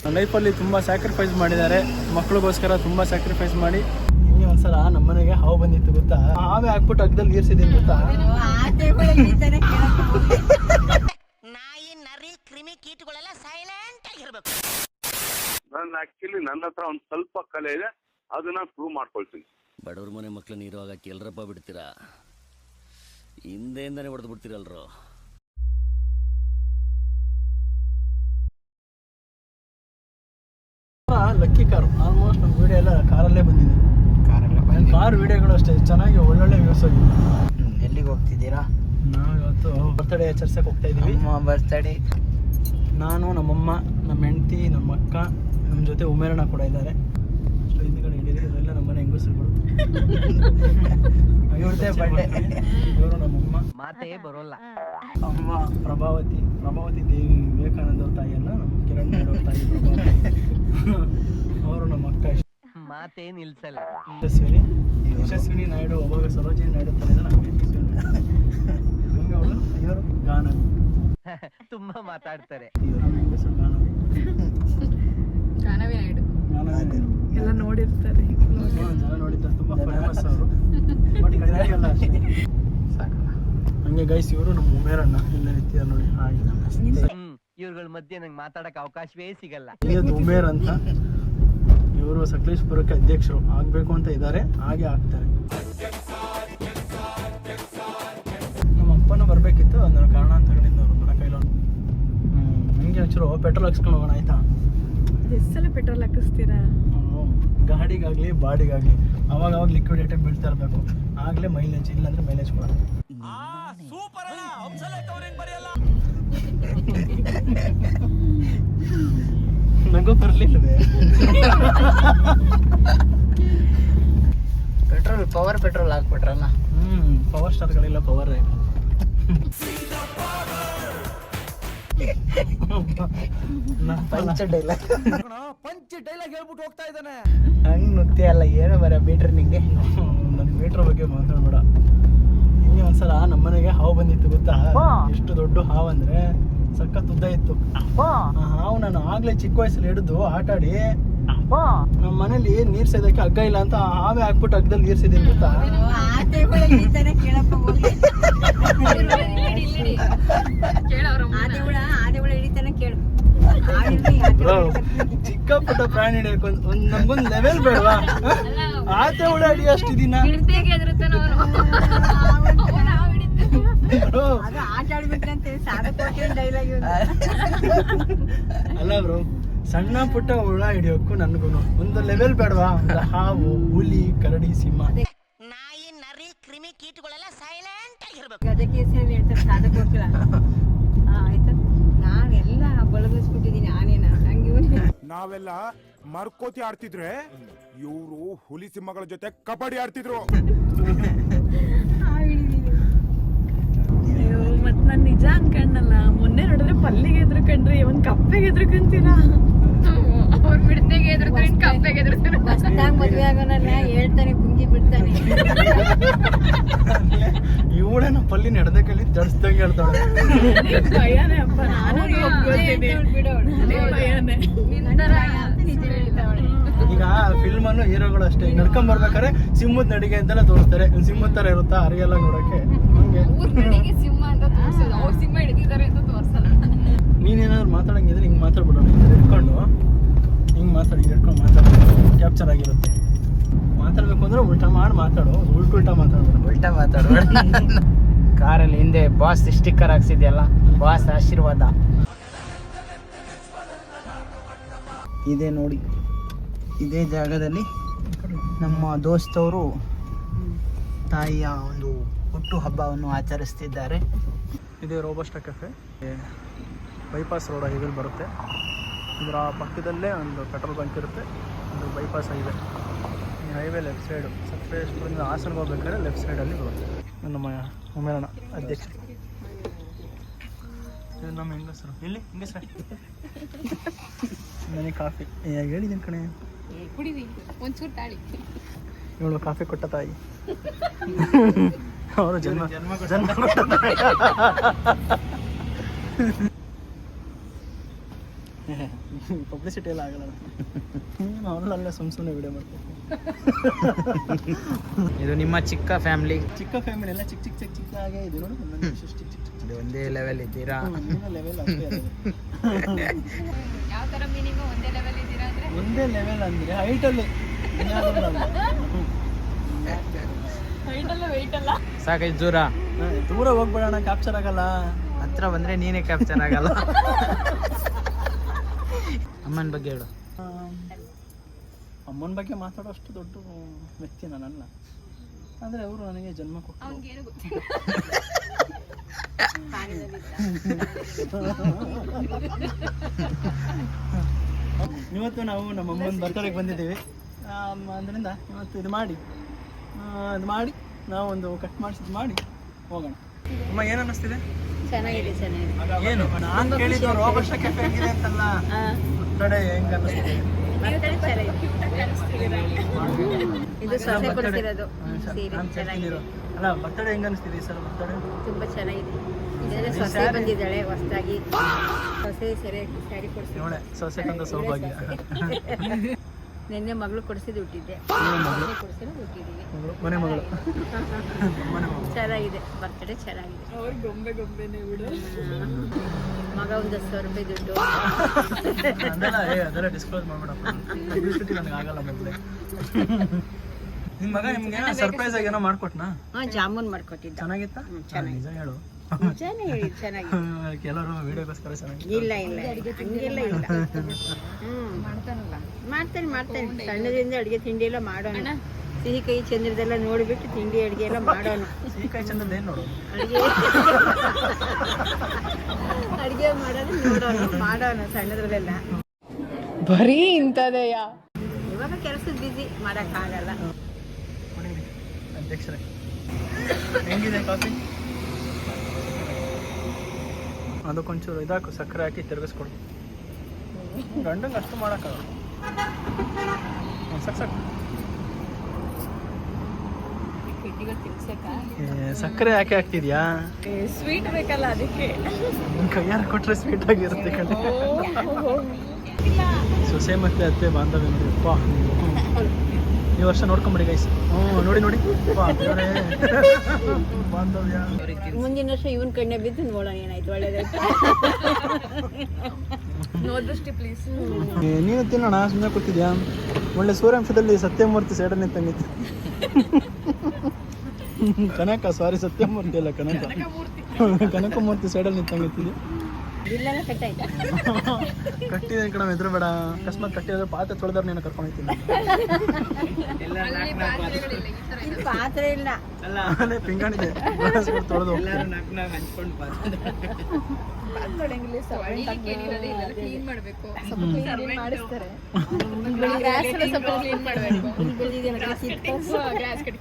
ನನ್ನ ಲೈಫಲ್ಲಿ ತುಂಬ ಸ್ಯಾಕ್ರಿಫೈಸ್ ಮಾಡಿದ್ದಾರೆ ಮಕ್ಕಳಿಗೋಸ್ಕರ, ತುಂಬ ಸ್ಯಾಕ್ರಿಫೈಸ್ ಮಾಡಿ. ನಿಮಗೆ ಒಂದ್ಸಲ ನಮ್ಮನೆಗೆ ಹಾವು ಬಂದಿತ್ತು ಗೊತ್ತಾ? ಹಾವೇ ಹಾಕ್ಬಿಟ್ಟು ಅಗ್ದಲ್ಲಿ ನೀರ್ಸಿದ್ದೀನಿ ಗೊತ್ತಾ? ನಾಯಿ ನರಿ ಕ್ರಿಮಿ ಕೀಟಗಳೆಲ್ಲ ಸೈಲೆಂಟ್ ಆಗಿರ್ಬೇಕು. ನನ್ನ ಆಕ್ಚುಲಿ ನನ್ನ ಹತ್ರ ಒಂದು ಸ್ವಲ್ಪ ಕಲೆ ಇದೆ, ಅದನ್ನ ಪ್ರೂವ್ ಮಾಡ್ಕೊಳ್ತೀನಿ. ಬಡವ್ರ ಮನೆ ಮಕ್ಳನ್ನ ಇರುವಾಗ ಕೆಲ್ರಪ್ಪ ಬಿಡ್ತೀರಾ, ಹಿಂದೆಯಿಂದಾನೆ ಹೊಡೆದು ಬಿಡ್ತೀರಲ್ರು. ಲಕ್ಕಿ ಕಾರು ಆಲ್ಮೋಸ್ಟ್ ನಮ್ಮ ವಿಡಿಯೋ ಎಲ್ಲ ಕಾರಲ್ಲೇ ಬಂದಿದೆ. ಕಾರ್ ವಿಡಿಯೋಗಳು ಅಷ್ಟೇ ಚೆನ್ನಾಗಿ ಒಳ್ಳೊಳ್ಳೆ ವ್ಯೂಸ್ ಆಗಿದೆ. ಎಲ್ಲಿಗೆ ಹೋಗ್ತಿದ್ದೀರಾ? ನಾವು ಇವತ್ತು ಬರ್ತಡೇ ಆಚರಿಸಕ್ಕೆ ಹೋಗ್ತಾ ಇದ್ದೀವಿ. ಬರ್ತಡೇ ನಾನು, ನಮ್ಮಮ್ಮ, ನಮ್ಮ ಹೆಂಡತಿ, ನಮ್ಮ ಅಕ್ಕ, ನಮ್ಮ ಜೊತೆ ಉಮೇರಣ್ಣ ಕೂಡ ಇದ್ದಾರೆ. ಅಷ್ಟು ಹಿಂದ್ಗಡೆ ಹಿಡಿದ್ರೆ ಇವರೆಲ್ಲ ನಮ್ಮನೆ ಹೆಂಗಸರುಗಳು. ಇವ್ರದೇ ಬರ್ತಡೇ. ಇವರು ನಮ್ಮಮ್ಮ, ಮಾತೇ ಬರೋಲ್ಲ. ಅಮ್ಮ ಪ್ರಭಾವತಿ ದೇವಿ ವಿವೇಕಾನಂದ ಅವ್ರ ತಾಯಿಯನ್ನ, ನಮ್ಮ ಕಿರಣ್ ನಾಯ್ಡು ಅವ್ರ ತಾಯಿ ಪ್ರಭಾವತಿ. ಅವರು ನಮ್ಮ ಅಕ್ಕ ಮಾತೇ ನಿಲ್ಸಲ್ಲ. ಯಶಸ್ವಿನಿ ನಾಯ್ಡು, ಒಬ್ಬ ಸರೋಜಿನಿ ನಾಯ್ಡು ಅವಳು. ಇವರು ಗಾನ ತುಂಬಾ ಮಾತಾಡ್ತಾರೆ. ಎಲ್ಲ ನೋಡಿರ್ತಾರೆ, ಜನ ನೋಡಿದ್ದಾರೆ, ತುಂಬಾ ಫೇಮಸ್ ಅವರು. ಬಟ್ ಈ ಕಡೆ ಎಲ್ಲ ಅಷ್ಟೇ. ಹಂಗೆ ಗೈಸ್, ಇವರು ನಮ್ಮ ಉಮೇರಣ್ಣ ಎಲ್ಲ ನಿಂತಿದ್ದಾರೆ ನೋಡಿ. ಹಾಗೆ ಇವ್ರಗಳ ಮಧ್ಯೆ ನಂಗೆ ಮಾತಾಡಕ್ ಅವಕಾಶವೇ ಸಿಗಲ್ಲ. ಇದು ಉಮೇರ್ ಅಂತ, ಇವರು ಸಕಲೇಶ್ಪುರಕ್ಕೆ ಅಧ್ಯಕ್ಷರು ಆಗ್ಬೇಕು ಅಂತ ಇದ್ದಾರೆ, ಹಾಗೆ ಆಗ್ತಾರೆ. ನಮ್ಮ ಅಪ್ಪನ ಬರ್ಬೇಕಿತ್ತು, ಅದರ ಕಾರಣಾಂತರಗಳಿಂದ ಅವರು ಬರ ಕೈಲೋ. ಹಂಗೆ ಒಂಚೂರು ಪೆಟ್ರೋಲ್ ಹಾಕ್ಸ್ಕೊಂಡು ಹೋಗೋಣ ಆಯ್ತಾ? ಎಷ್ಟೆಲ್ಲ ಪೆಟ್ರೋಲ್ ಹಾಕಿಸ್ತೀರಾ? ಗಾಡಿಗಾಗ್ಲಿ ಬಾಡಿಗಾಗ್ಲಿ ಅವಾಗ ಲಿಕ್ವಿಡೇಟರ್ ಬೀಳ್ತಾ ಇರಬೇಕು, ಆಗ್ಲೇ ಮೈಲೇಜ್, ಇಲ್ಲಾಂದ್ರೆ ಮೈಲೇಜ್ ಕೊಡೋಣ. ನಗು ಬರ್ಲಿಲ್ವೇ? ಪವರ್ ಪೆಟ್ರೋಲ್ ಹಾಕ್ಬಿಟ್ರಲ್ಲ. ಪವರ್ ಸ್ಟಾರ್ಗಳಿಲ್ಲ, ಪವರ್ ಪಂಚ ಡೈಲಾಗ್ ಹೇಳ್ಬಿಟ್ಟು ಹೋಗ್ತಾ ಇದ್ದಾನೆ. ಹಂಗ್ ನುಗ್ತಿ ಅಲ್ಲ, ಏನು ಬರ ಮೀಟ್ರ್ ನಿಂಗೆ. ನನ್ ಮೀಟ್ರ್ ಬಗ್ಗೆ ಮಾತಾಡ್ಬೇಡ. ಹಿಂಗೆ ಒಂದ್ಸಲ ನಮ್ಮನೆಗೆ ಹಾವು ಬಂದಿತ್ತು ಗೊತ್ತಾ? ಎಷ್ಟು ದೊಡ್ಡ ಹಾವು ಅಂದ್ರೆ ಸಖತ್ ಉದ್ದ ಇತ್ತು. ಹಾವು ನಾನು ಆಗ್ಲೇ ಚಿಕ್ಕ ವಯಸ್ಸಲ್ಲಿ ಹಿಡಿದು ಆಟಾಡಿ ನಮ್ಮ ಮನೇಲಿ ನೀರ್ ಸೇದಕ್ಕೆ ಹಗ್ಗ ಇಲ್ಲ ಅಂತ ಹಾವೇ ಹಾಕ್ಬಿಟ್ಟು ಹಗ್ಗದಲ್ಲಿ ನೀರ್ ಸೇದಿನಿ ಗೊತ್ತಾ? ಚಿಕ್ಕ ಪುಟ್ಟ ಪ್ರಾಣಿ ಹಿಡಿಯಕ್ಕೆ ನಮ್ಗೊಂದು ಲೆವೆಲ್ ಬೇಡವಾ? ಆತೆ ಹುಳ ಹಿಡಿಯೋ ಅಷ್ಟು ದಿನ ಅಲ್ಲ ಬ್ರೋ, ಸಣ್ಣ ಪುಟ್ಟ ಹುಳ ಹಿಡಿಯೋಕ್ಕೂ ನನ್ಗೂ ಒಂದು ಲೆವೆಲ್ ಬೇಡವಾ? ಒಂದು ಹಾವು, ಹುಲಿ, ಕರಡಿ, ಸಿಂಹ, ನಾಯಿ ನರಿ ಕ್ರಿಮಿ ಕೀಟಗಳೆಲ್ಲ ಸೈಲೆಂಟ್ ಆಗಿರ್ಬೇಕು. ನಾನೆಲ್ಲ ಬಳಗಿಸ್ಬಿಟ್ಟಿದ್ದೀನಿ ಆನೇನ. ನಾವೆಲ್ಲ ಮರ್ಕೋತಿ ಆಡ್ತಿದ್ರೆ ಇವರು ಹುಲಿ ಸಿಂಹಗಳ ಜೊತೆ ಕಬಡ್ಡಿ ಆಡ್ತಿದ್ರು. ಅಯ್ಯೋ, ಮತ್ ನಾನ್ ನಿಜ ಅನ್ಕಂಡಲ್ಲ. ಮೊನ್ನೆ ನೋಡಿದ್ರೆ ಪಲ್ಲಿಗೆ ಎದ್ರಕಂಡ್ರಿ, ಒಂದ್ ಕಪ್ಪೆಗೆ ಎದ್ರಕಂತೀರಾ? ಅವ್ರ ಮಿಡ್ತೆಗೆ ಎದ್ರತಾರೆ, ಕಪ್ಪೆಗೆ ಎದ್ರತಾರೆ. ಮದ್ವೆ ಆಗೋನಲ್ಲ ಹೇಳ್ತಾನೆ, ಗುಂಗಿ ಬಿಡ್ತಾನೆ. ಇವಳೇನ ಪಲ್ಲಿ ನಡೆದಕ್ಕಲ್ಲಿ ತಡಿಸ್ದಂಗೆ ಹೇಳ್ತಾಳೆ. ಭಯನೇ ಅಪ್ಪ, ನಾನು ಒಪ್ಕೊಳ್ತೀನಿ. ಭಯನೇ. ಈಗ ಫಿಲ್ಮ್ ಅನ್ನು ಹೀರೋಗಳು ಅಷ್ಟೇ ನಡ್ಕೊಂಡ್ ಬರ್ಬೇಕಾದ್ರೆ ಸಿಂಹದ ನಡಿಗೆ ಅಂತೆಲ್ಲ ತೋರಿಸ್ತಾರೆ. ಸಿಂಹದ ತರ ಇರುತ್ತಾ ಅರಿಯೆಲ್ಲ ನೋಡಕ್ಕೆ. ಸಿಂಹ ಅಂತ ತೋರಿಸೋದು, ಅವ್ರು ಸಿಂಹ ಹಿಡಿದಿದ್ದಾರೆ ಅಂತ ತೋರ್ಸಲ್ಲ. ನೀನೇನಾದ್ರು ಮಾತಾಡಂಗಿದ್ರೆ ಹಿಂಗ್ ಮಾತಾಡ್ಬಿಡೋಣ, ಇಟ್ಕೊಂಡು ಹಿಂಗ್ ಹಿಡ್ಕೊಂಡು ಕ್ಯಾಪ್ಚರ್ ಆಗಿರುತ್ತೆ. ಮಾತಾಡ್ಬೇಕು ಅಂದ್ರೆ ಉಲ್ಟಾ ಮಾಡಿ ಮಾತಾಡು, ಉಲ್ಟಾ ಮಾತಾಡ್ಬೇಡ. ಉಲ್ಟಾ ಮಾತಾಡೋಣ. ಕಾರಲ್ಲಿ ಹಿಂದೆ ಬಾಸ್ ಸ್ಟಿಕ್ಕರ್ ಹಾಕ್ಸಿದ್ಯಲ್ಲ, ಬಾಸ್ ಆಶೀರ್ವಾದ ಇದೆ ನೋಡಿ. ಇದೇ ಜಾಗದಲ್ಲಿ ನಮ್ಮ ದೋಸ್ತವರು ತಾಯಿಯ ಒಂದು ಹುಟ್ಟು ಹಬ್ಬವನ್ನು ಆಚರಿಸ್ತಿದ್ದಾರೆ. ಇದೇ ರೋಬಸ್ಟಾ ಕೆಫೆ, ಬೈಪಾಸ್ ರೋಡ್ ಹೈವೇಲಿ ಬರುತ್ತೆ. ಇದರ ಪಕ್ಕದಲ್ಲೇ ಒಂದು ಪೆಟ್ರೋಲ್ ಬಂಕ್ ಇರುತ್ತೆ. ಒಂದು ಬೈಪಾಸ್ ಹೈವೇ, ಈ ಹೈವೇ ಲೆಫ್ಟ್ ಸೈಡು ಸಕಲೇಶ್ಪುರದಿಂದ ಹಾಸನಗೆ ಹೋಗ್ಬೇಕಾದ್ರೆ ಲೆಫ್ಟ್ ಸೈಡಲ್ಲಿ ಬರುತ್ತೆ. ನಮ್ಮ ಉಮೇರಣ್ಣ ಅಧ್ಯಕ್ಷ, ಇದು ನಮ್ಮ ಹೆಂಗಸರು. ಎಲ್ಲಿ ಹೆಂಗಸರು? ನನಗೆ ಕಾಫಿ ಹೇಳಿದ್ದೀನಿ ಕಣೆ, ಕುಡಿವಿ ಒಂಚೂರು ತಾಳಿ. ಇವಳು ಕಾಫಿ ಕೊಟ್ಟ ತಾಯಿ, ಅವರು ಜನ್ಮ ಕೊಟ್ಟ ತಾಯಿ. ಪಬ್ಲಿಸಿಟಿ ಎಲ್ಲ ಆಗಲ್ಲ ಅವನಲ್ಲೇ ಸುಮ್ಮನೆ ವಿಡಿಯೋ ಮಾಡ್ತೀನಿ. ಇದು ನಿಮ್ಮ ಚಿಕ್ಕ ಫ್ಯಾಮಿಲಿ, ಚಿಕ್ಕ ಫ್ಯಾಮಿಲಿ ಎಲ್ಲ ಚಿಕ್ಕ ಚಿಕ್ಕ ಚಿಕ್ಕ ಚಿಕ್ಕದಾಗೆ ಇದೆ ನೋಡು. ನನ್ನ ಚಿಕ್ಕ ಚಿಕ್ಕ ಚಿಕ್ಕ ಇದು ಒಂದೇ ಲೆವೆಲ್ ಇದ್ದೀರಾ. ಲೆವೆಲ್ ಅಷ್ಟೇ ಯಾವ ತರ ಮೀನಿಂಗ್ ಒಂದೇ ಲೆವೆಲ್ ಇದ್ದೀರಾ ಅಂದ್ರೆ ಒಂದೇ ಲೆವೆಲ್ ಅಂದರೆ ಹೈಟಲ್ಲಿ ಹೈಟ್ ಅಲ್ಲ ವೆಯ್ಟ್ ಅಲ್ಲ. ಸಾಕೈದು ದೂರ ದೂರ ಹೋಗ್ಬೇಡಣ, ಕ್ಯಾಪ್ಚರ್ ಆಗಲ್ಲ. ಹತ್ರ ಬಂದ್ರೆ ನೀನೇ ಕ್ಯಾಪ್ಚರ್ ಆಗಲ್ಲ. ಅಮ್ಮನ ಬಗ್ಗೆ ಹೇಳು. ಅಮ್ಮನ ಬಗ್ಗೆ ಮಾತಾಡೋಷ್ಟು ದೊಡ್ಡ ವ್ಯಕ್ತಿ ನಾನಲ್ಲ, ಆದರೆ ಅವರು ನನಗೆ ಜನ್ಮ ಕೊಟ್ಟರು. ಅವ್ನಿಗೇನು ಗೊತ್ತಿಲ್ಲ. ಇವತ್ತು ನಾವು ನಮ್ಮ ಅಮ್ಮನ ಬರ್ತಡೆಗೆ ಬಂದಿದ್ದೀವಿ. ಅದರಿಂದ ಇವತ್ತು ಇದು ಮಾಡಿ ನಾವು ಒಂದು ಕಟ್ ಮಾಡಿಸಿದ್ದು ಮಾಡಿ ಹೋಗೋಣ. ಅಮ್ಮ ಏನು ಅನ್ನಿಸ್ತಿದೆ? ಚೆನ್ನಾಗಿದೆ ಏನು ನಾನು ಕೇಳಿದ್ದು ರೋಬಸ್ಟ ಕೆಫೆ ಆಗಿದೆ ಅಂತಲ್ಲ, ಬರ್ತಡೇ ಹೆಂಗೆ ಅನ್ನಿಸ್ತಿದೆ? ಇದು ಸೊಸೆ ಕೊಡ್ತಿರೋದು ಸೀರೆ ನಾನು ಚೆನ್ನಾಗಿದೆ. ಅಲ್ಲ ಬರ್ತಡೇ ಹೆಂಗೆ ಅನ್ನಿಸ್ತಿದೆ ಸರ್? ಬರ್ತಡೇ ತುಂಬಾ ಚೆನ್ನಾಗಿದೆ. ಇದೆಲ್ಲ ಸೊಸೆ ಬಂದಿದ್ದಾಳೆ ಹೊಸದಾಗಿ, ಸೊಸೆ ಸ್ಯಾರಿ ಕೊಡ್ಸಿ. ನೋಡೆ ಸೊಸೆ ಕಂದ ಸೌಭಾಗ್ಯ. ನಿನ್ನೆ ಮಗಳು ಕೊಡಿಸಿದ್ದು ಹುಟ್ಟಿದ್ದೆ, ಕೊಡಿಸಿದ್ದು ಹುಟ್ಟಿದ್ದೀವಿ. ಮನೆ ಮಗಳು ಚೆನ್ನಾಗಿದೆ, ಬರ್ತಡೇ ಚೆನ್ನಾಗಿದೆ. ಅವ್ರ ಗೊಂಬೆನೇ ಬಿಡು. ಮಗ ಒಂದು 10,000 ರೂಪಾಯಿ ದುಡ್ಡು. ಅದೆಲ್ಲ ಡಿಸ್ಕ್ಲೋಸ್ ಮಾಡ್ಬೇಡಪ್ಪ, ಪಬ್ಲಿಸಿಟಿ ನನಗೆ ಆಗಲ್ಲ. ಮೊದಲೇ ನಿಮ್ಮ ಮಗ ನಿಮ್ಗೆ ಸರ್ಪ್ರೈಸ್ ಆಗಿ ಏನೋ ಮಾಡ್ಕೊಟ್ನಾ? ಜಾಮೂನ್ ಮಾಡ್ಕೊಟ್ಟಿದ್ದ. ಚೆನ್ನಾಗಿತ್ತಾ? ನಿಜ ಹೇಳು. ಚೆನ್ನಾಗಿದೆ. ಕೆಲವರು ವಿಡಿಯೋಗೋಸ್ಕರ ಚೆನ್ನಾಗಿ ಇಲ್ಲ ಹಂಗೆಲ್ಲ ಇಲ್ಲ. ಮಾಡ್ತಾನೆ ಸಣ್ಣದಿಂದ ಅಡುಗೆ ತಿಂಡಿ ಎಲ್ಲ ಮಾಡೋಣ. ಸಿಹಿ ಕೈ ಚಂದ್ರದೆಲ್ಲ ನೋಡಿಬಿಟ್ಟು ತಿಂಡಿ ಅಡುಗೆ ಎಲ್ಲ ಮಾಡೋಣ. ಸಿಹಿ ಕೈ ಚಂದ್ರದ ಏನು ನೋಡು? ಅಡುಗೆ ಮಾಡೋಣ ಸಣ್ಣದ್ರಲ್ಲೆಲ್ಲ. ಬರೀ ಇಂಥದೆಯಾ? ಇವಾಗ ಕೆಲಸದ ಬಿಸಿ, ಮಾಡೋಕ್ಕಾಗಲ್ಲ. ಅಧ್ಯಕ್ಷರೇ ಹೆಂಗಿದೆ ಕಾಫಿ? ಅದಕ್ಕೊಂಚೂರು ಇದಾಕು, ಸಕ್ಕರೆ ಹಾಕಿ ತಿರುಗಿಸ್ಕೊಡು. ಗಂಡಂಗೆ ಅಷ್ಟು ಮಾಡೋಕ್ಕಾಗಲ್ಲ. ಸಾಕು ಸಕ್ಕರೆ ಯಾಕೆ ಹಾಕ್ತಿದ್ಯಾ? ಸ್ವೀಟ್ ಬೇಕಲ್ಲ ಅದಕ್ಕೆ. ನಿನ್ನ ಕೈಯಾರ ಕೊಟ್ಟರೆ ಸ್ವೀಟ್ ಆಗಿರುತ್ತೆ ಕಣೆ. ಸೊಸೆ ಮತ್ತೆ ಅತ್ತೆ ಬಾಂಧವ್ಯ ನೋಡಿ. ಅಪ್ಪ ಈ ವರ್ಷ ನೋಡ್ಕೊಂಬಿಡಿ ಗೈಸ್. ನೋಡಿ ಬಾಂಧವ್ಯ. ಮುಂದಿನ ವರ್ಷ ಇವನ್ ಕಣ್ಣೆ ಬಿದ್ದು ನೋಡೋಣ ಏನಾಯ್ತು. ಒಳ್ಳೇದಾಯ್ತು. ನೋದೃಷ್ಟಿ ಪ್ಲೀಸ್. ನೀನು ತಿನ್ನೋಣ, ಸುಮ್ಮನೆ ಕೂತಿದ್ಯಾ? ಒಳ್ಳೆ ಸೂರ್ಯಾಂಶದಲ್ಲಿ ಸತ್ಯಮೂರ್ತಿ ಸೈಡಲ್ಲಿ ನಿಂತಂಗಿತ್ತು. ಸತ್ಯಮೂರ್ತಿ ಅಲ್ಲ ಕನಕಮೂರ್ತಿ ಸೈಡಲ್ಲಿ ನಿಂತಂಗಿತ್ತಿದೆ. ಬಿಲ್ಲೆಲ್ಲ ಕಟ್ಟಾಯ್ತಾ? ಕಟ್ಟಿದ್ದೀನಿ ಕಣ, ಎದುರು ಬೇಡ. ಅಕಸ್ಮಾತ್ ಕಟ್ಟಿದ್ರೆ ಪಾತ್ರೆ ತೊಳೆದವ್ರು ನೀನು ಕರ್ಕೊಂಡೋಗ್ತೀನಿ. ಇಲ್ಲಿ ಪಾತ್ರೆ ಇಲ್ಲ. ಅಲ್ಲ ಅಲ್ಲೇ ಪಿಂಗಾಣಿದೆ ತೊಳೆದು ಕ್ಲೀನ್ ಮಾಡಬೇಕು, ಮಾಡಿಸ್ತಾರೆ. ಗ್ರಾಸ್ ಎಲ್ಲ ಸ್ವಲ್ಪ ಕ್ಲೀನ್ ಮಾಡಬೇಕು. ಗ್ರಾಸ್ ಕಡೆ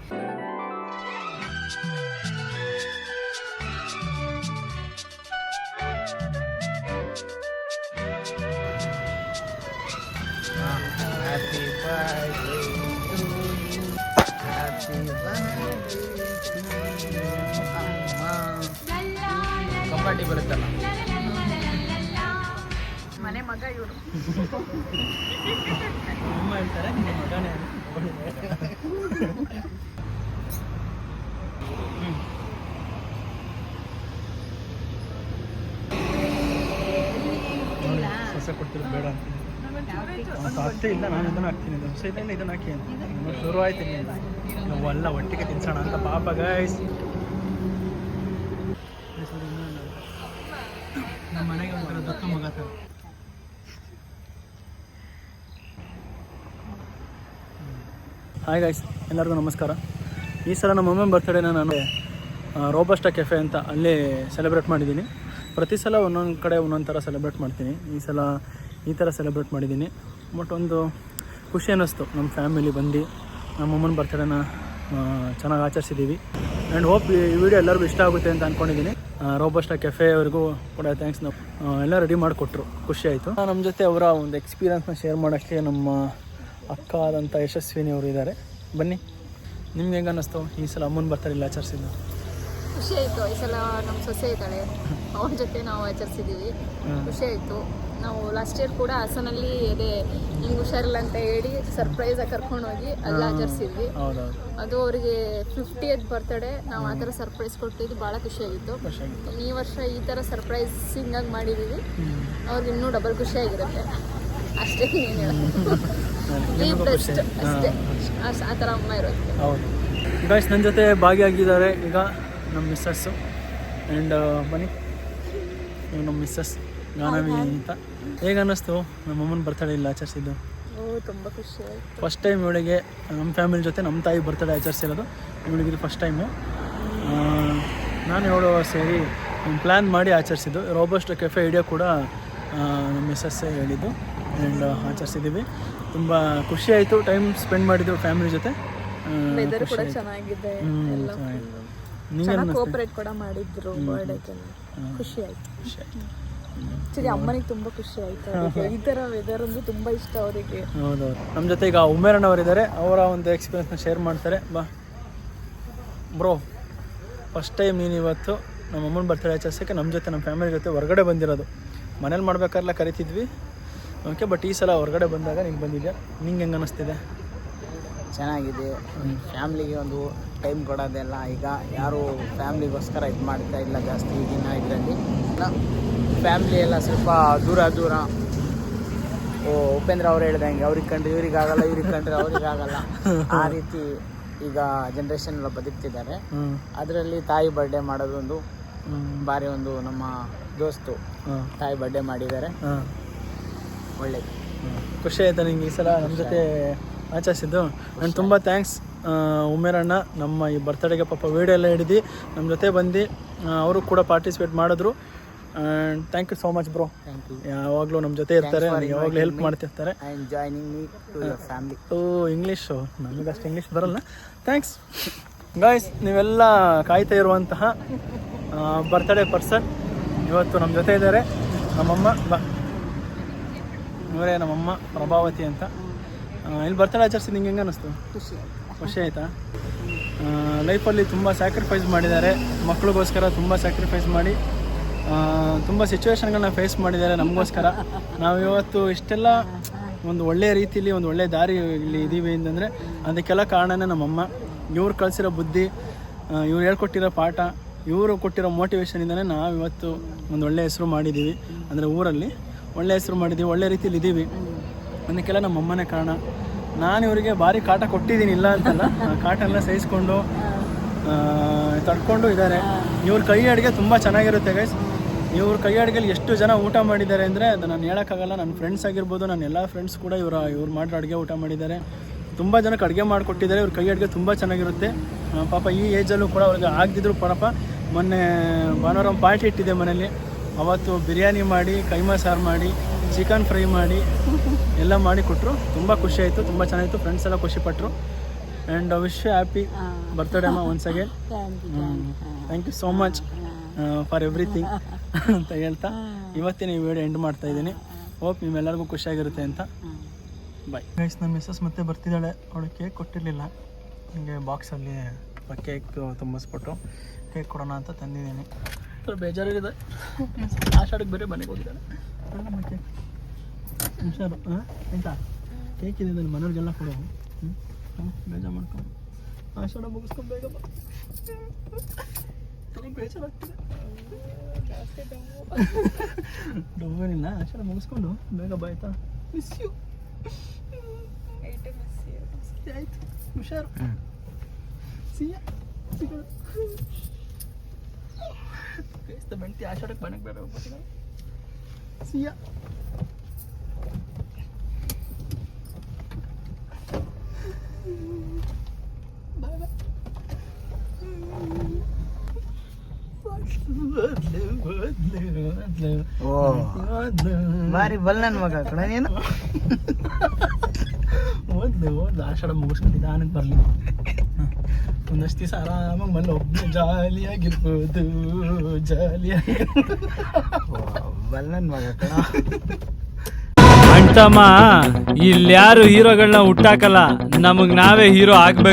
Happy birthday to you. Happy birthday to you. Kabaddi ಬರುತ್ತಲ್ಲ, ಮನೆ ಮಗ ಇವರು. ಅಮ್ಮ ಹೇಳ್ತಾರೆ ನಿಮ್ಮ ಮಗನೇ. ಸೊಸೆ ಕೊಡ್ತಿರೋದು ಬೇಡ ಅಂತ ಅಷ್ಟೇ ಇಲ್ಲ. ನಾನು ಇದನ್ನು ಹಾಕ್ತೀನಿ, ದೋಸೆ ಇಲ್ಲ ಇದನ್ನು ಹಾಕಿ ಅಂತ ಶುರು ಆಯ್ತು. ನಾವು ಎಲ್ಲ ಒಟ್ಟಿಗೆ ತಿನ್ಸೋಣ ಅಂತ. ಪಾಪ ಗೈಸ್, ನಮ್ಮ ಮನೆಗೆ ಒಂಥರ ದತ್ತು ಮಗ ಥರ. ಹಾಯ್ ಗೈಸ್, ಎಲ್ಲರಿಗೂ ನಮಸ್ಕಾರ. ಈ ಸಲ ನಮ್ಮ ಅಮ್ಮನ ಬರ್ತ್ಡೇನ ನಾನು ರೋಬಸ್ಟ ಕೆಫೆ ಅಂತ ಅಲ್ಲೇ ಸೆಲೆಬ್ರೇಟ್ ಮಾಡಿದ್ದೀನಿ. ಪ್ರತಿ ಸಲ ಒಂದೊಂದು ಕಡೆ ಒಂದೊಂದು ಥರ ಸೆಲೆಬ್ರೇಟ್ ಮಾಡ್ತೀನಿ. ಈ ಸಲ ಈ ಥರ ಸೆಲೆಬ್ರೇಟ್ ಮಾಡಿದ್ದೀನಿ. ಬಟ್ ಒಂದು ಖುಷಿ ಅನ್ನಿಸ್ತು, ನಮ್ಮ ಫ್ಯಾಮಿಲಿ ಬಂದು ನಮ್ಮ ಅಮ್ಮನ ಬರ್ತ್ಡೇನ ಚೆನ್ನಾಗಿ ಆಚರಿಸಿದ್ದೀವಿ. ಆ್ಯಂಡ್ ಹೋಪ್ ಈ ವಿಡಿಯೋ ಎಲ್ಲರಿಗೂ ಇಷ್ಟ ಆಗುತ್ತೆ ಅಂತ ಅಂದ್ಕೊಂಡಿದ್ದೀನಿ. ರೋಬಸ್ಟ ಕೆಫೆ ಅವ್ರಿಗೂ ಕೂಡ ಥ್ಯಾಂಕ್ಸ್. ಎಲ್ಲ ರೆಡಿ ಮಾಡಿಕೊಟ್ರು, ಖುಷಿ ಆಯಿತು. ನಮ್ಮ ಜೊತೆ ಅವರ ಒಂದು ಎಕ್ಸ್ಪೀರಿಯನ್ಸ್ನ ಶೇರ್ ಮಾಡೋಕ್ಕೆ ನಮ್ಮ ಅಕ್ಕ ಆದಂಥ ಯಶಸ್ವಿನಿ ಅವರು ಇದ್ದಾರೆ. ಬನ್ನಿ, ನಿಮ್ಗೆ ಹೆಂಗೆ ಅನ್ನಿಸ್ತು ಈ ಸಲ ಅಮ್ಮನ ಬರ್ತ್ಡೇ ಇಲ್ಲ ಆಚರಿಸಿದ್ದು? ಖುಷಿ ಆಯಿತು. ಈ ಸಲ ನಮ್ಮ ಸೊಸೆ ಇದ್ದಾಳೆ, ಅವಳ ಜೊತೆ ನಾವು ಆಚರಿಸಿದ್ದೀವಿ. ಖುಷಿ ಆಯಿತು. ನಾವು ಲಾಸ್ಟ್ ಇಯರ್ ಕೂಡ ಹಾಸನಲ್ಲಿ ಅದೇ ಹಿಂಗೆ ಹುಷಾರಿಲ್ಲ ಅಂತ ಹೇಳಿ ಸರ್ಪ್ರೈಸಾಗಿ ಕರ್ಕೊಂಡೋಗಿ ಅಲ್ಲಿ ಆಚರಿಸಿದ್ವಿ. ಅದು ಅವರಿಗೆ 50th ಬರ್ತ್ಡೇ. ನಾವು ಆ ಥರ ಸರ್ಪ್ರೈಸ್ ಕೊಟ್ಟಿದ್ದು ಭಾಳ ಖುಷಿಯಾಗಿತ್ತು. ಈ ವರ್ಷ ಈ ಥರ ಸರ್ಪ್ರೈಸಿಂಗಾಗಿ ಮಾಡಿದ್ದೀವಿ. ಅವ್ರಿಗೆ ಇನ್ನೂ ಡಬಲ್ ಖುಷಿಯಾಗಿರುತ್ತೆ. ಅಷ್ಟೇ, ಏನು ಹೇಳೋದು. ಈ ಬೆಸ್ಟ್ ಅಷ್ಟೇ, ಆ ಥರ ಅಮ್ಮ ಇರುತ್ತೆ. ಹೌದು ಗಾಯ್ಸ್, ನನ್ನ ಜೊತೆ ಭಾಗಿಯಾಗಿದ್ದಾರೆ ಈಗ ನಮ್ಮ ಮಿಸ್ಸಸ್ಸು. ಆ್ಯಂಡ್ ಬನ್ನಿ, ಇವಾಗ ನಮ್ಮ ಮಿಸ್ಸಸ್ ಗಾನವಿ ಅಂತ. ಹೇಗೆ ಅನ್ನಿಸ್ತು ನಮ್ಮಮ್ಮನ ಬರ್ತಡೇ ಇಲ್ಲ ಆಚರಿಸಿದ್ದು? ತುಂಬ ಖುಷಿ ಆಯಿತು. ಫಸ್ಟ್ ಟೈಮ್ ಇವಳಿಗೆ ನಮ್ಮ ಫ್ಯಾಮಿಲಿ ಜೊತೆ ನಮ್ಮ ತಾಯಿ ಬರ್ತಡೇ ಆಚರಿಸಿರೋದು. ಇವಳಿಗೆ ಇದು ಫಸ್ಟ್ ಟೈಮು. ನಾನು ಇವಳು ಸೇರಿ ಪ್ಲ್ಯಾನ್ ಮಾಡಿ ಆಚರಿಸಿದ್ದು. ರೋಬೋಸ್ಟ್ ಕೆಫೆ ಐಡಿಯಾ ಕೂಡ ನಮ್ಮ ಮಿಸ್ಸಸ್ಸೇ ಹೇಳಿದ್ದು. ಆ್ಯಂಡ್ ಆಚರಿಸಿದ್ದೀವಿ. ತುಂಬ ಖುಷಿ ಆಯಿತು. ಟೈಮ್ ಸ್ಪೆಂಡ್ ಮಾಡಿದ್ದು ಫ್ಯಾಮಿಲಿ ಜೊತೆ. ವೆದರ್ ಕೂಡ ಚೆನ್ನಾಗಿದೆ, ಎಲ್ಲ ಚೆನ್ನಾಗಿ ಕೋಆಪರೇಟ್ ಕೂಡ ಮಾಡಿದ್ರು ಬರ್ಡೇಗೆಲ್ಲ. ಖುಷಿ ಆಯಿತು. ಆ್ಯಕ್ಚುಲಿ ಅಮ್ಮನಿಗೆ ತುಂಬ ಖುಷಿ ಆಯಿತು. ಈ ಥರ ವೆದರ್ ಅಂದ್ರೆ ತುಂಬ ಇಷ್ಟ ಅವರಿಗೆ. ಹೌದೌದು. ನಮ್ಮ ಜೊತೆ ಈಗ ಉಮೇರಣ್ಣವರಿದ್ದಾರೆ. ಅವರ ಒಂದು ಎಕ್ಸ್ಪೀರಿಯನ್ಸ್ನ ಶೇರ್ ಮಾಡ್ತಾರೆ. ಬಾ ಬ್ರೋ, ಫಸ್ಟ್ ಟೈಮ್ ನೀನು ಇವತ್ತು ನಮ್ಮ ಅಮ್ಮನ ಬರ್ತಡೇ ಆಚರಿಸೋಕ್ಕೆ ನಮ್ಮ ಜೊತೆ, ನಮ್ಮ ಫ್ಯಾಮಿಲಿ ಜೊತೆ ಹೊರಗಡೆ ಬಂದಿರೋದು. ಮನೇಲಿ ಮಾಡ್ಬೇಕಾರೆಲ್ಲ ಕರಿತಿದ್ವಿ, ಓಕೆ. ಬಟ್ ಈ ಸಲ ಹೊರಗಡೆ ಬಂದಾಗ ನೀನು ಬಂದಿದ್ಯಾ. ನಿಂಗೆ ಹೆಂಗೆ ಅನ್ನಿಸ್ತಿದೆ? ಚೆನ್ನಾಗಿದೆ. ಫ್ಯಾಮ್ಲಿಗೆ ಒಂದು ಟೈಮ್ ಕೊಡೋದೆಲ್ಲ ಈಗ ಯಾರು ಫ್ಯಾಮ್ಲಿಗೋಸ್ಕರ ಇದು ಮಾಡ್ತಾ ಇಲ್ಲ ಜಾಸ್ತಿ ಈಗಿನ ಇದರಲ್ಲಿ. ಫ್ಯಾಮ್ಲಿ ಎಲ್ಲ ಸ್ವಲ್ಪ ದೂರ. ಉಪೇಂದ್ರ ಅವ್ರು ಹೇಳ್ದಂಗೆ ಅವ್ರಿಗೆ ಕಂಡ್ರೆ ಇವ್ರಿಗಾಗಲ್ಲ, ಇವ್ರಿಗೆ ಕಂಡ್ರೆ ಅವ್ರಿಗಾಗಲ್ಲ, ಆ ರೀತಿ ಈಗ ಜನ್ರೇಷನ್ ಎಲ್ಲ ಬದುಕ್ತಿದ್ದಾರೆ. ಅದರಲ್ಲಿ ತಾಯಿ ಬರ್ಡೇ ಮಾಡೋದೊಂದು ಭಾರಿ ಒಂದು ನಮ್ಮ ದೋಸ್ತು ತಾಯಿ ಬರ್ಡೇ ಮಾಡಿದ್ದಾರೆ. ಒಳ್ಳೇದು, ಖುಷಿ ಆಯಿತಾ ನಿಂಗೆ ಈ ಸಲ ನಮ್ಮ ಜೊತೆ ಆಚರಿಸಿದ್ದು? ಆ್ಯಂಡ್ ತುಂಬ ಥ್ಯಾಂಕ್ಸ್ ಉಮೇರಣ್ಣ, ನಮ್ಮ ಈ ಬರ್ತಡೇಗೆ ಪಾಪ ವೀಡಿಯೋ ಎಲ್ಲ ಹಿಡಿದು ನಮ್ಮ ಜೊತೆ ಬಂದು ಅವರು ಕೂಡ ಪಾರ್ಟಿಸಿಪೇಟ್ ಮಾಡಿದ್ರು. And thank you so much bro. Thank you. ಯಾವಾಗಲೂ ನಮ್ಮ ಜೊತೆ ಇರ್ತಾರೆ, ಯಾವಾಗಲೂ ಹೆಲ್ಪ್ ಮಾಡ್ತಿರ್ತಾರೆ. And joining me to your family. English ನಮಗೆ ಅಷ್ಟು ಇಂಗ್ಲೀಷ್ ಬರಲ್ಲ. Thanks guys. ನೀವೆಲ್ಲ ಕಾಯ್ತಾ ಇರುವಂತಹ ಬರ್ತಡೇ ಪರ್ಸನ್ ಇವತ್ತು ನಮ್ಮ ಜೊತೆ ಇದ್ದಾರೆ. ನಮ್ಮಮ್ಮ ಬಾ, ಇವರೇ ನಮ್ಮಮ್ಮ ಪ್ರಭಾವತಿ ಅಂತ. ಇಲ್ಲಿ ಬರ್ತಡೇ ಆಚರಿಸಿ ನಿಂಗೆ ಹೆಂಗೆ ಅನ್ನಿಸ್ತು? ಖುಷಿ ಆಯಿತಾ? ಲೈಫಲ್ಲಿ ತುಂಬ ಸ್ಯಾಕ್ರಿಫೈಸ್ ಮಾಡಿದ್ದಾರೆ ಮಕ್ಕಳಿಗೋಸ್ಕರ. ತುಂಬ ಸ್ಯಾಕ್ರಿಫೈಸ್ ಮಾಡಿ ತುಂಬ ಸಿಚುವೇಶನ್ಗಳನ್ನ ಫೇಸ್ ಮಾಡಿದ್ದಾರೆ ನಮಗೋಸ್ಕರ. ನಾವು ಇವತ್ತು ಇಷ್ಟೆಲ್ಲ ಒಂದು ಒಳ್ಳೆಯ ರೀತಿಯಲ್ಲಿ ಒಂದು ಒಳ್ಳೆಯ ದಾರಿಯಲ್ಲಿ ಇದ್ದೀವಿ ಅಂತಂದರೆ ಅದಕ್ಕೆಲ್ಲ ಕಾರಣನೇ ನಮ್ಮಮ್ಮ. ಇವ್ರು ಕಳಿಸಿರೋ ಬುದ್ಧಿ, ಇವ್ರು ಹೇಳ್ಕೊಟ್ಟಿರೋ ಪಾಠ, ಇವರು ಕೊಟ್ಟಿರೋ ಮೋಟಿವೇಶನಿಂದನೇ ನಾವು ಇವತ್ತು ಒಂದು ಒಳ್ಳೆಯ ಹೆಸರು ಮಾಡಿದ್ದೀವಿ. ಅಂದರೆ ಊರಲ್ಲಿ ಒಳ್ಳೆಯ ಹೆಸರು ಮಾಡಿದ್ದೀವಿ, ಒಳ್ಳೆ ರೀತಿಯಲ್ಲಿ ಇದ್ದೀವಿ. ಅದಕ್ಕೆಲ್ಲ ನಮ್ಮಮ್ಮನೇ ಕಾರಣ. ನಾನು ಇವರಿಗೆ ಭಾರಿ ಕಾಟ ಕೊಟ್ಟಿದ್ದೀನಿ, ಇಲ್ಲ ಅಂತಲ್ಲ. ಕಾಟ ಎಲ್ಲ ಸಹಿಸ್ಕೊಂಡು ತಡ್ಕೊಂಡು ಇದ್ದಾರೆ. ಇವ್ರ ಕೈ ಅಡುಗೆ ತುಂಬ ಚೆನ್ನಾಗಿರುತ್ತೆ ಗೈಸ್. ಇವ್ರ ಕೈ ಅಡುಗೆಲಿ ಎಷ್ಟು ಜನ ಊಟ ಮಾಡಿದ್ದಾರೆ ಅಂದರೆ ಅದು ನಾನು ಹೇಳೋಕ್ಕಾಗಲ್ಲ. ನನ್ನ ಫ್ರೆಂಡ್ಸ್ ಆಗಿರ್ಬೋದು, ನನ್ನ ಎಲ್ಲ ಫ್ರೆಂಡ್ಸ್ ಕೂಡ ಇವ್ರು ಮಾಡಿರೋ ಅಡುಗೆ ಊಟ ಮಾಡಿದ್ದಾರೆ. ತುಂಬ ಜನಕ್ಕೆ ಅಡುಗೆ ಮಾಡಿಕೊಟ್ಟಿದ್ದಾರೆ. ಇವ್ರ ಕೈ ಅಡುಗೆ ತುಂಬ ಚೆನ್ನಾಗಿರುತ್ತೆ. ಪಾಪ ಈ ಏಜಲ್ಲೂ ಕೂಡ ಅವ್ರಿಗೆ ಆಗದಿದ್ರು ಪಾಪ. ಮೊನ್ನೆ ಭಾನುವಾರ ಪಾರ್ಟಿ ಇಟ್ಟಿದೆ ಮನೇಲಿ. ಅವತ್ತು ಬಿರಿಯಾನಿ ಮಾಡಿ, ಕೈಮಾ ಸಾರು ಮಾಡಿ, ಚಿಕನ್ ಫ್ರೈ ಮಾಡಿ ಎಲ್ಲ ಮಾಡಿ ಕೊಟ್ಟರು. ತುಂಬ ಖುಷಿ ಆಯಿತು, ತುಂಬ ಚೆನ್ನಾಗಿತ್ತು. ಫ್ರೆಂಡ್ಸ್ ಎಲ್ಲ ಖುಷಿಪಟ್ಟರು. And wish happy birthday amma once again. Thank you so much for everything ಅಂತ ಹೇಳ್ತಾ ಇವತ್ತಿನ ಈ ವಿಡಿಯೋ ಎಂಡ್ ಮಾಡ್ತಾ ಇದ್ದೀನಿ. ಹೋಪ್ ನಿಮ್ಮೆಲ್ಲರಿಗೂ ಖುಷಿಯಾಗಿರುತ್ತೆ ಅಂತ. Bye guys. ನನ್ನ ಮಿಸ್ಸಸ್ ಮತ್ತೆ ಬರ್ತಿದ್ದಾಳೆ. ಅವಳು ಕೇಕ್ ಕೊಟ್ಟಿರಲಿಲ್ಲ, ಹೀಗೆ ಬಾಕ್ಸಲ್ಲಿ ಕೇಕ್ ತುಂಬಿಸ್ಬಿಟ್ಟು ಕೇಕ್ ಕೊಡೋಣ ಅಂತ ತಂದಿದ್ದೀನಿ. ಬೇಜಾರಾಗಿದೆ. ಆಷಾಢಕ್ಕೆ ಬೇರೆ ಮನೆಗೆ ಹೋಗಿದ್ದಾಳೆ. ಕೇಕ್ ಹುಷಾರು. ಆಯಿತಾ? ಕೇಕ್ ಇದೆ ನನ್ನ ಮನೆಯವ್ರಿಗೆಲ್ಲ ಕೊಡು. ಬೇಜಾರು ಮಾಡ್ಕೊಂಡು ಆಷಾಢ ಮುಗಿಸ್ಕೊಂಡು ಬೇಗ ಬಾ. ಬೇಜಾರಾಗ್ತಿದೆ. ಡೊವ್ವೇನಿಲ್ಲ, ಆಷಾಢ ಮುಗಿಸ್ಕೊಂಡು ಬೇಗ ಬಾ. ಆಯಿತಾ? Miss you. ಆಯಿತು, ಹುಷಾರು. ಸಿಯಾ ಸಿಗೋಣ. ಬೆಂಟಿ ಆಷಾಢಕ್ಕೆ ಮನೆಗೆ ಬೇರೆ ಹೋಗ್ಬಿಟ್ಟಿಲ್ಲ. ಸಿಯಾ. ಬಾರಿ ಬಲ್ ನನ್ನ ಮಗ ಕಣ ನೀನು. ಓದ್ಲು ಆಷಾಢ ಮುಗಿಸ್ಕೊಂಡು ನಿಧಾನಕ್ಕೆ ಬರಲಿ. ಒಂದಷ್ಟು ದಿವಸ ಆರಾಮಾಗಿ ಮನೆ ಒಬ್ಬನೇ ಜಾಲಿಯಾಗಿರ್ಬೋದು. ಬಲ್ ನನ್ನ ಮಗ ಕಣ. ಅಂಟಮ್ಮ, ಇಲ್ಲಿ ಯಾರು ಹೀರೋಗಳನ್ನ ಹುಟ್ಟಾಕಲ್ಲ, ನಮಗ್ ನಾವೇ ಹೀರೋ ಆಗ್ಬೇಕು.